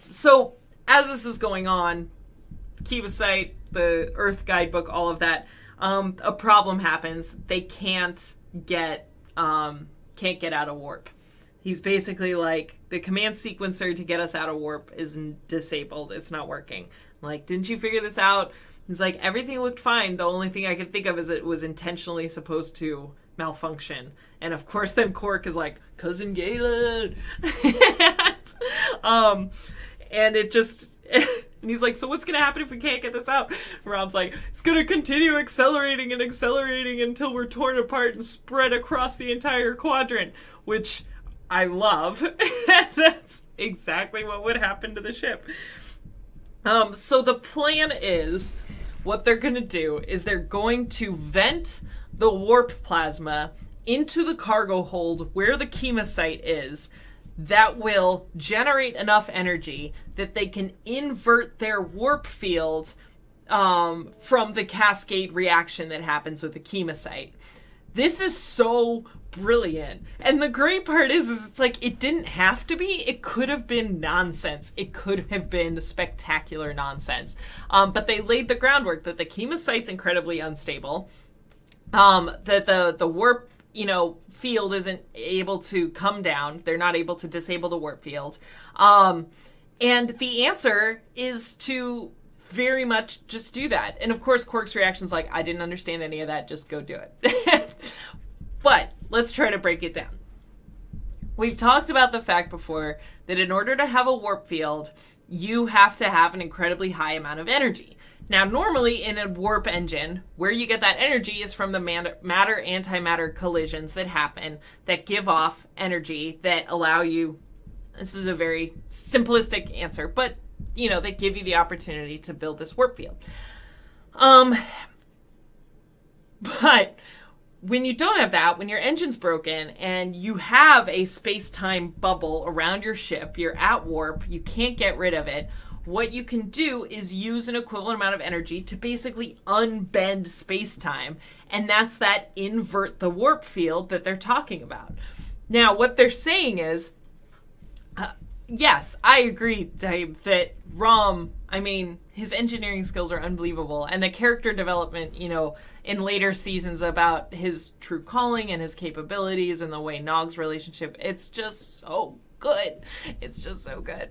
Speaker 1: So as this is going on, Kemocite, the Earth guidebook, all of that, a problem happens. They can't get out of warp. He's basically like, the command sequencer to get us out of warp is disabled. It's not working. Like, didn't you figure this out? He's like, everything looked fine. The only thing I could think of is it was intentionally supposed to malfunction. And of course then Quark is like, Cousin Galen. And it just... And he's like, so what's going to happen if we can't get this out? And Rob's like, it's going to continue accelerating and accelerating until we're torn apart and spread across the entire quadrant, which I love. That's exactly what would happen to the ship. So the plan is, what they're going to do is they're going to vent the warp plasma into the cargo hold where the Kemocite is. That will generate enough energy that they can invert their warp field from the cascade reaction that happens with the Kemocite. This is so brilliant. And the great part is it's like, it didn't have to be. It could have been nonsense. It could have been spectacular nonsense. But they laid the groundwork that the Kemocite's incredibly unstable, that the warp field isn't able to come down. They're not able to disable the warp field. And the answer is to very much just do that. And of course, Quark's reaction's like, I didn't understand any of that. Just go do it. But let's try to break it down. We've talked about the fact before that in order to have a warp field, you have to have an incredibly high amount of energy. Now, normally in a warp engine, where you get that energy is from the matter-antimatter collisions that happen, that give off energy that allow you, this is a very simplistic answer, but, they give you the opportunity to build this warp field. But when you don't have that, when your engine's broken and you have a space-time bubble around your ship, you're at warp, you can't get rid of it, what you can do is use an equivalent amount of energy to basically unbend space-time, and that's that invert the warp field that they're talking about. Now, what they're saying is, yes, I agree, Dave, that Rom, I mean, his engineering skills are unbelievable, and the character development, you know, in later seasons about his true calling and his capabilities and the way Nog's relationship, it's just so good. It's just so good.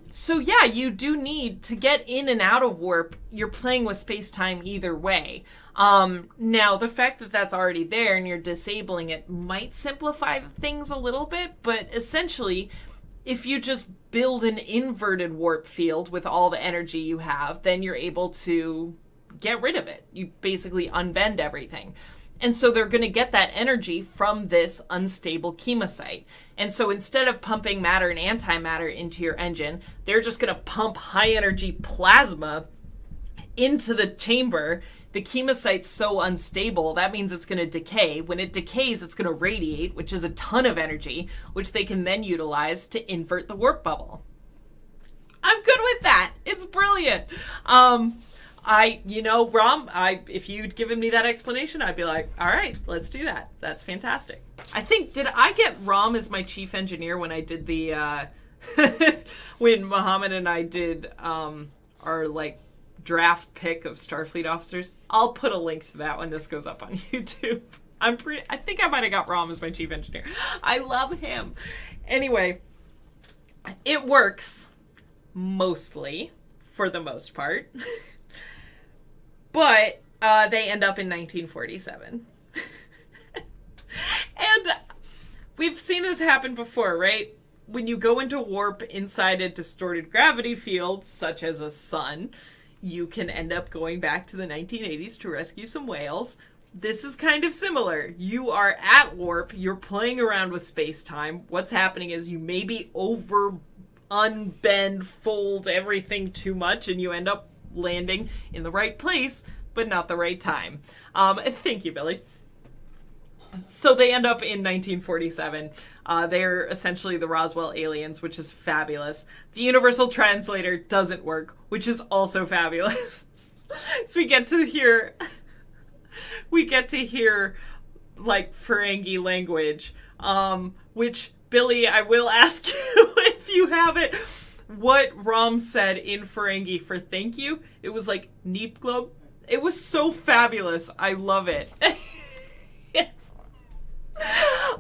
Speaker 1: So yeah, you do need to get in and out of warp. You're playing with space-time either way. Now, the fact that that's already there and you're disabling it might simplify things a little bit, but essentially, if you just build an inverted warp field with all the energy you have, then you're able to get rid of it. You basically unbend everything. And so they're going to get that energy from this unstable Kemocite. And so instead of pumping matter and antimatter into your engine, they're just going to pump high energy plasma into the chamber. The Kemocite's so unstable, that means it's going to decay. When it decays, it's going to radiate, which is a ton of energy, which they can then utilize to invert the warp bubble. I'm good with that. It's brilliant. Rom, if you'd given me that explanation, I'd be like, all right, let's do that. That's fantastic. I think, did I get Rom as my chief engineer when I did the, when Muhammad and I did our, like, draft pick of Starfleet officers? I'll put a link to that when this goes up on YouTube. I think I might have got Rom as my chief engineer. I love him. Anyway, it works mostly, for the most part. But they end up in 1947. And we've seen this happen before, right? When you go into warp inside a distorted gravity field, such as a sun, you can end up going back to the 1980s to rescue some whales. This is kind of similar. You are at warp, you're playing around with space-time. What's happening is you maybe unbend, fold everything too much, and you end up landing in the right place, but not the right time. Thank you, Billy. So they end up in 1947. They're essentially the Roswell aliens, which is fabulous. The Universal Translator doesn't work, which is also fabulous. So we get to hear like Ferengi language, which, Billy, I will ask you if you have it, what Rom said in Ferengi for thank you. It was like Neep Globe. It was so fabulous. I love it.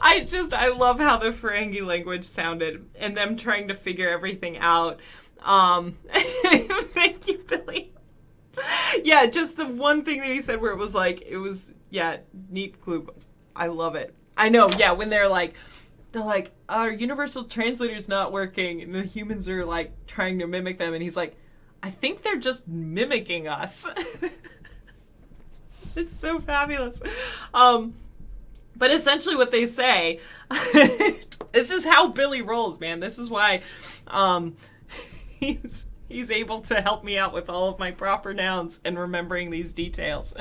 Speaker 1: I love how the Ferengi language sounded and them trying to figure everything out. Thank you, Billy. Yeah, just the one thing that he said where it was Neep Globe. I love it. I know, yeah, when they're like, our universal translator's not working, and the humans are like trying to mimic them, and he's like, I think they're just mimicking us. It's so fabulous. But essentially what they say, this is how Billy rolls, man. This is why he's able to help me out with all of my proper nouns and remembering these details.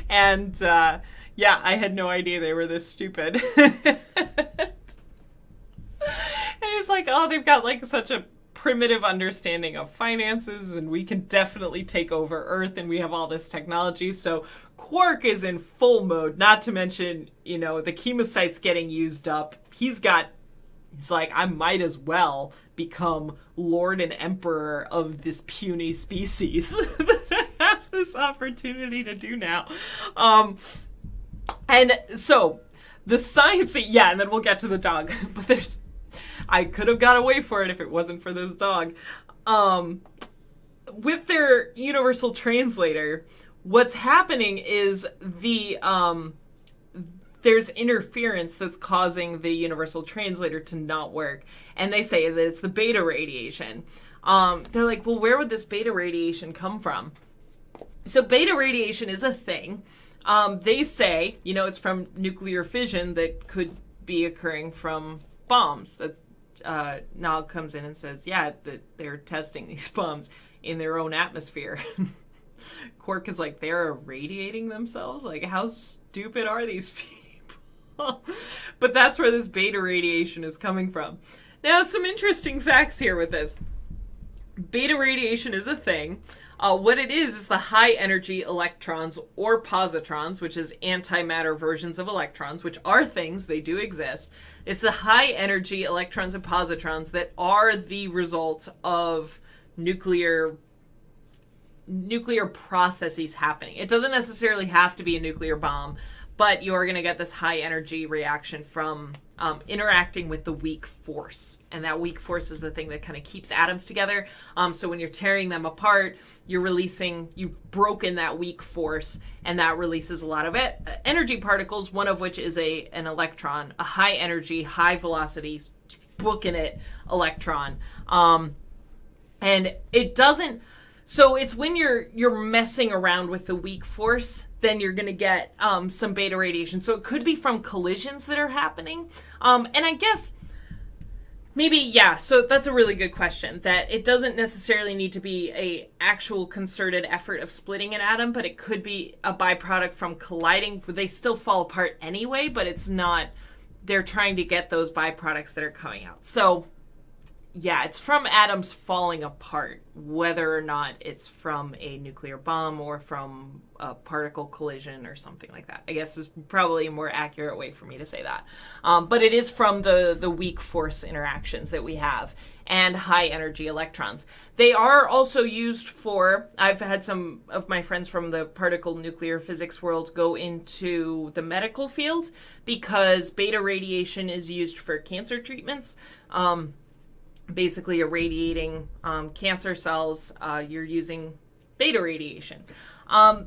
Speaker 1: And yeah, I had no idea they were this stupid. And it's like, oh, they've got like such a primitive understanding of finances, and we can definitely take over Earth, and we have all this technology. So Quark is in full mode, not to mention, the Kemocite's getting used up. He's like, I might as well become Lord and Emperor of this puny species that I have this opportunity to do now. And so the science, yeah, and then we'll get to the dog, but I could have got away for it if it wasn't for this dog. With their universal translator, what's happening is there's interference that's causing the universal translator to not work. And they say that it's the beta radiation. They're like, well, where would this beta radiation come from? So beta radiation is a thing. They say, it's from nuclear fission that could be occurring from bombs. That's Nog comes in and says, yeah, that they're testing these bombs in their own atmosphere. Quark is like, they're irradiating themselves? Like, how stupid are these people? But that's where this beta radiation is coming from. Now, some interesting facts here with this. Beta radiation is a thing. What it is the high energy electrons or positrons, which is antimatter versions of electrons, which are things, they do exist. It's the high energy electrons and positrons that are the result of nuclear processes happening. It doesn't necessarily have to be a nuclear bomb, but you're going to get this high energy reaction from interacting with the weak force. And that weak force is the thing that kind of keeps atoms together. So when you're tearing them apart, you've broken that weak force, and that releases a lot of energy particles, one of which is an electron, a high energy, high velocity, booking it electron. And it doesn't. So it's when you're messing around with the weak force, then you're going to get some beta radiation. So it could be from collisions that are happening. And I guess maybe, yeah, so that's a really good question, that it doesn't necessarily need to be a actual concerted effort of splitting an atom, but it could be a byproduct from colliding. They still fall apart anyway, but it's not, they're trying to get those byproducts that are coming out. So yeah, it's from atoms falling apart, whether or not it's from a nuclear bomb or from a particle collision or something like that. I guess is probably a more accurate way for me to say that. But it is from the weak force interactions that we have and high energy electrons. They are also used for, I've had some of my friends from the particle nuclear physics world go into the medical field because beta radiation is used for cancer treatments. Basically irradiating cancer cells, you're using beta radiation.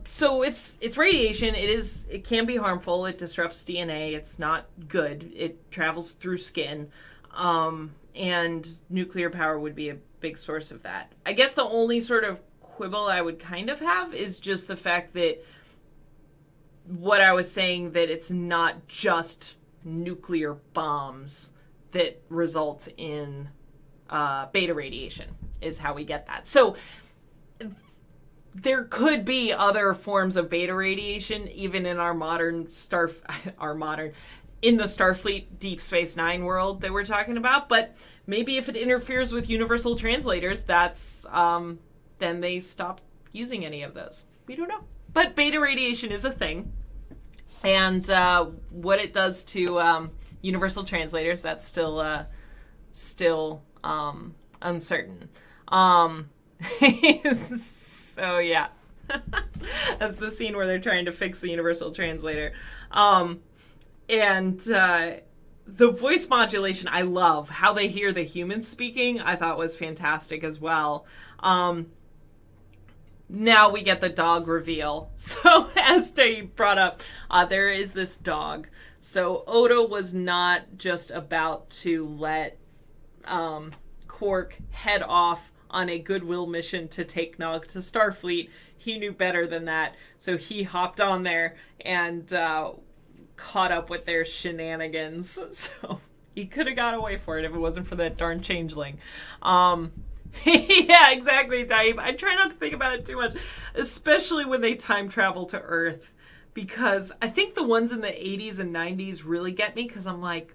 Speaker 1: So it's radiation. It can be harmful. It disrupts DNA. It's not good. It travels through skin. And nuclear power would be a big source of that. I guess the only sort of quibble I would kind of have is just the fact that what I was saying, that it's not just nuclear bombs that result in beta radiation is how we get that. So there could be other forms of beta radiation even in our modern in the Starfleet Deep Space Nine world that we're talking about, but maybe if it interferes with universal translators, that's then they stop using any of those. We don't know. But beta radiation is a thing, and what it does to universal translators, that's still uncertain. So yeah, that's the scene where they're trying to fix the universal translator. And the voice modulation, I love how they hear the humans speaking. I thought was fantastic as well. Now we get the dog reveal. So as Dave brought up, there is this dog. So Odo was not just about to let Quark head off on a goodwill mission to take Nog to Starfleet. He knew better than that, so he hopped on there and caught up with their shenanigans. So he could have got away for it if it wasn't for that darn changeling. Yeah, exactly, Taib. I try not to think about it too much, especially when they time travel to Earth, because I think the ones in the 80s and 90s really get me, because I'm like,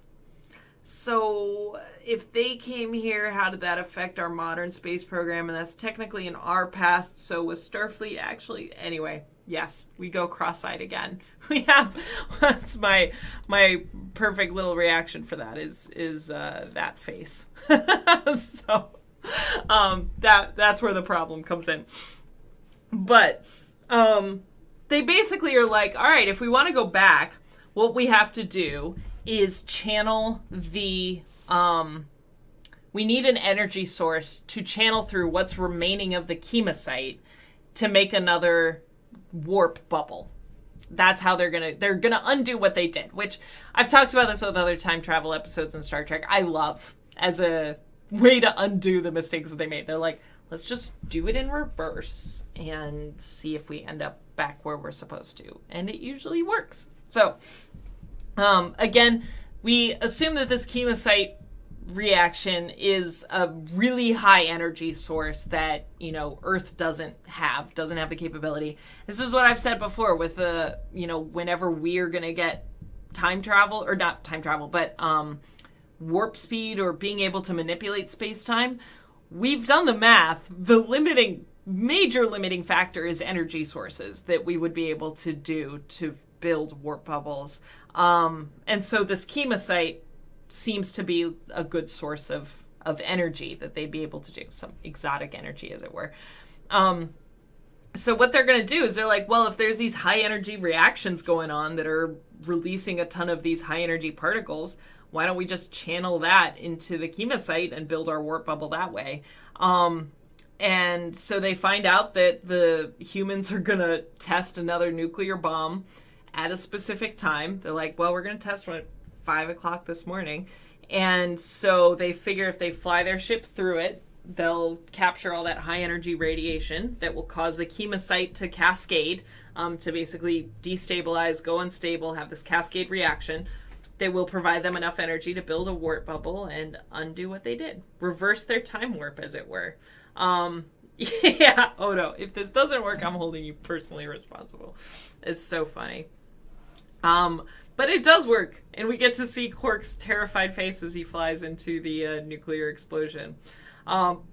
Speaker 1: so if they came here, how did that affect our modern space program? And that's technically in our past. So was Starfleet actually? Anyway, yes, we go cross-eyed again. We have, that's my perfect little reaction for that is that face. So that's where the problem comes in. But they basically are like, all right, if we want to go back, what we have to do is channel the we need an energy source to channel through what's remaining of the Kemocite to make another warp bubble. That's how they're gonna undo what they did, which I've talked about this with other time travel episodes in Star Trek. I love as a way to undo the mistakes that they made. They're like, let's just do it in reverse and see if we end up back where we're supposed to, and it usually works. So again, we assume that this Kemocite reaction is a really high energy source that, Earth doesn't have the capability. This is what I've said before with whenever we're going to get time travel, or not time travel, but warp speed or being able to manipulate space-time, we've done the math. The major limiting factor is energy sources that we would be able to do to build warp bubbles. And so this Kemocite seems to be a good source of energy that they'd be able to do, some exotic energy, as it were. So what they're going to do is they're like, well, if there's these high energy reactions going on that are releasing a ton of these high energy particles, why don't we just channel that into the Kemocite and build our warp bubble that way? And so they find out that the humans are going to test another nuclear bomb at a specific time. They're like, well, we're going to test one at 5 o'clock this morning. And so they figure if they fly their ship through it, they'll capture all that high energy radiation that will cause the Kemocite to cascade, to basically destabilize, go unstable, have this cascade reaction. They will provide them enough energy to build a warp bubble and undo what they did. Reverse their time warp, as it were. Yeah, oh no, if this doesn't work, I'm holding you personally responsible. It's so funny. But it does work, and we get to see Quark's terrified face as he flies into the nuclear explosion.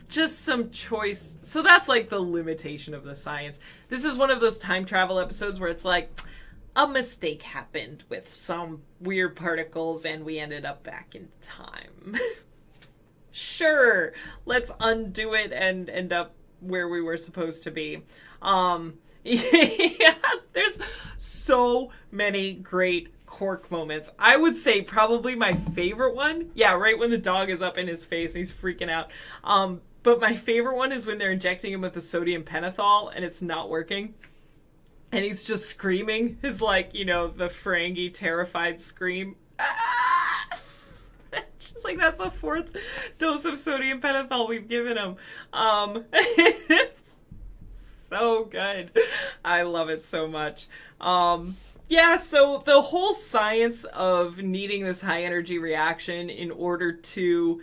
Speaker 1: Just some choice. So that's like the limitation of the science. This is one of those time travel episodes where it's like, a mistake happened with some weird particles and we ended up back in time. Sure, let's undo it and end up where we were supposed to be. Yeah, there's so many great Quark moments. I would say probably my favorite one, yeah, right when the dog is up in his face and he's freaking out. But my favorite one is when they're injecting him with the sodium pentothal and it's not working. And he's just screaming his, like, you know, the Ferengi terrified scream. Ah! Just like that's the 4th dose of sodium pentothal we've given him. It's so good. I love it so much. Yeah, so the whole science of needing this high energy reaction in order to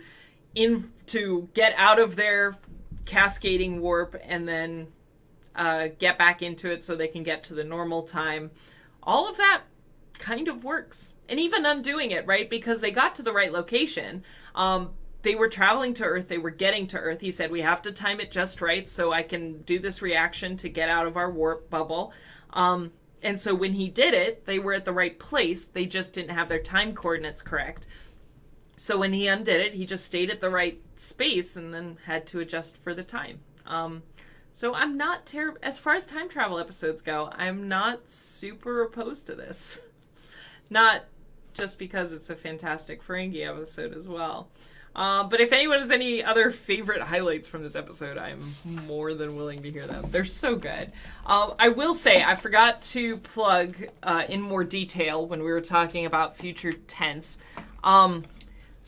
Speaker 1: get out of their cascading warp and then get back into it so they can get to the normal time. All of that kind of works. And even undoing it, right? Because they got to the right location. They were traveling to Earth. They were getting to Earth. He said, we have to time it just right so I can do this reaction to get out of our warp bubble. And so when he did it, they were at the right place. They just didn't have their time coordinates correct. So when he undid it, he just stayed at the right space and then had to adjust for the time. So I'm not terrible, as far as time travel episodes go, I'm not super opposed to this. Not just because it's a fantastic Ferengi episode as well. But if anyone has any other favorite highlights from this episode, I'm more than willing to hear them. They're so good. I will say, I forgot to plug in more detail when we were talking about future tense.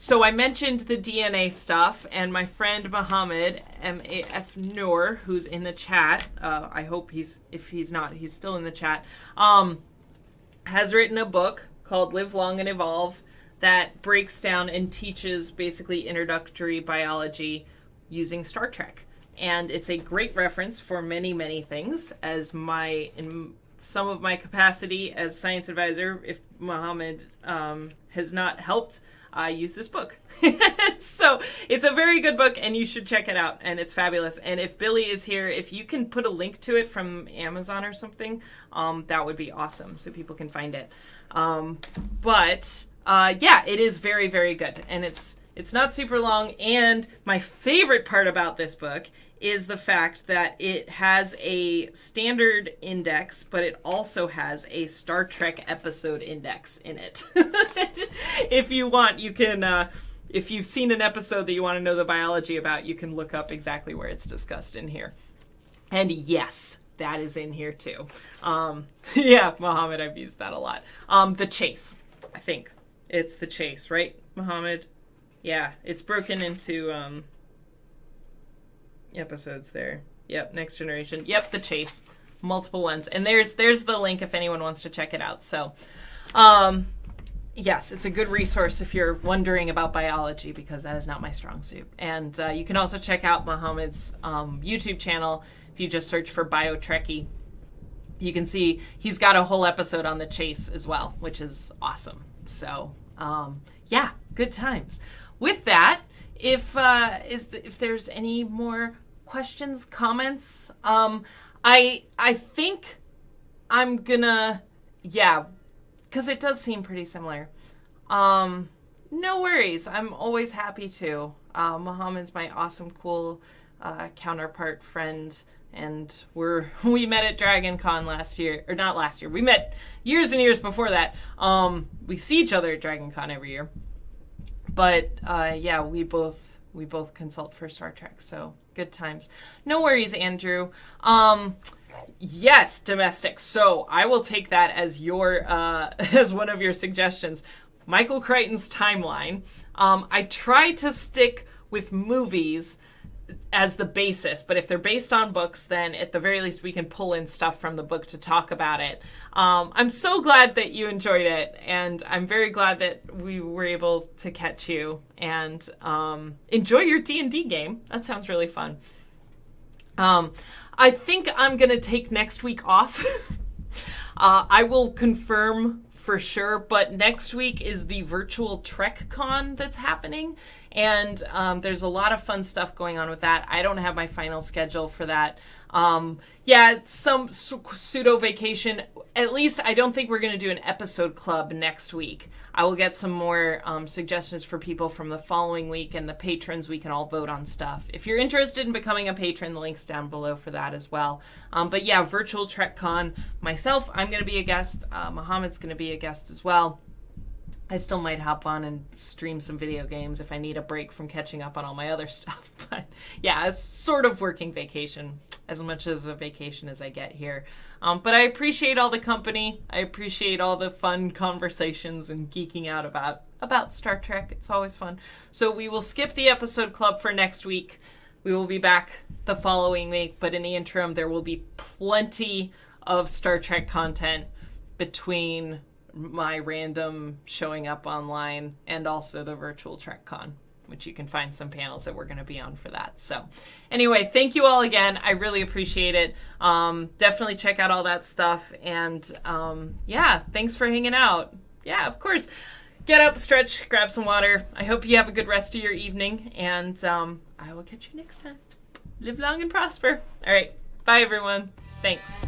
Speaker 1: So I mentioned the DNA stuff, and my friend Mohammed, M-A-F Noor, who's in the chat, I hope if he's not, he's still in the chat, has written a book called Live Long and Evolve that breaks down and teaches basically introductory biology using Star Trek. And it's a great reference for many, many things. In some of my capacity as science advisor, if Mohammed has not helped, I use this book. So it's a very good book and you should check it out, and it's fabulous. And if Billy is here, if you can put a link to it from Amazon or something, that would be awesome so people can find it. Yeah, it is very, very good, and it's not super long. And my favorite part about this book is the fact that it has a standard index, but it also has a Star Trek episode index in it. If you want, you can, if you've seen an episode that you want to know the biology about, you can look up exactly where it's discussed in here. And yes, that is in here too. Yeah, Mohammed, I've used that a lot. The chase, I think. It's the chase, right, Mohammed? Yeah, it's broken into episodes there. Yep, Next Generation. Yep, the chase. Multiple ones. And there's the link if anyone wants to check it out. So, yes, it's a good resource if you're wondering about biology, because that is not my strong suit. And you can also check out Mohammed's YouTube channel. If you just search for BioTrekkie, you can see he's got a whole episode on the chase as well, which is awesome. So, yeah, good times. With that, if there's any more questions, comments, I think I'm gonna, yeah, because it does seem pretty similar. No worries. I'm always happy to. Muhammad's my awesome, cool counterpart friend, and we met at Dragon Con last year, or not last year. We met years and years before that. We see each other at Dragon Con every year, but yeah, we both consult for Star Trek, so good times. No worries, Andrew. Yes, domestic. So I will take that as your as one of your suggestions. Michael Crichton's timeline. I try to stick with movies as the basis, but if they're based on books, then at the very least we can pull in stuff from the book to talk about it. I'm so glad that you enjoyed it, and I'm very glad that we were able to catch you and enjoy your D&D game. That sounds really fun. I think I'm going to take next week off. I will confirm for sure, but next week is the virtual Trek Con that's happening, and there's a lot of fun stuff going on with that. I don't have my final schedule for that. Yeah, it's some pseudo vacation. At least I don't think we're going to do an episode club next week. I will get some more suggestions for people from the following week, and the patrons, we can all vote on stuff. If you're interested in becoming a patron, the link's down below for that as well. But yeah, virtual Trek Con. Myself, I'm going to be a guest. Muhammad's going to be a guest as well. I still might hop on and stream some video games if I need a break from catching up on all my other stuff. But yeah, it's sort of working vacation, as much as a vacation as I get here. But I appreciate all the company. I appreciate all the fun conversations and geeking out about Star Trek. It's always fun. So we will skip the episode club for next week. We will be back the following week. But in the interim, there will be plenty of Star Trek content between my random showing up online and also the virtual Trek Con, which you can find some panels that we're going to be on for that. So anyway, thank you all again. I really appreciate it. Definitely check out all that stuff. And yeah, thanks for hanging out. Yeah, of course. Get up, stretch, grab some water. I hope you have a good rest of your evening. And I will catch you next time. Live long and prosper. All right. Bye, everyone. Thanks.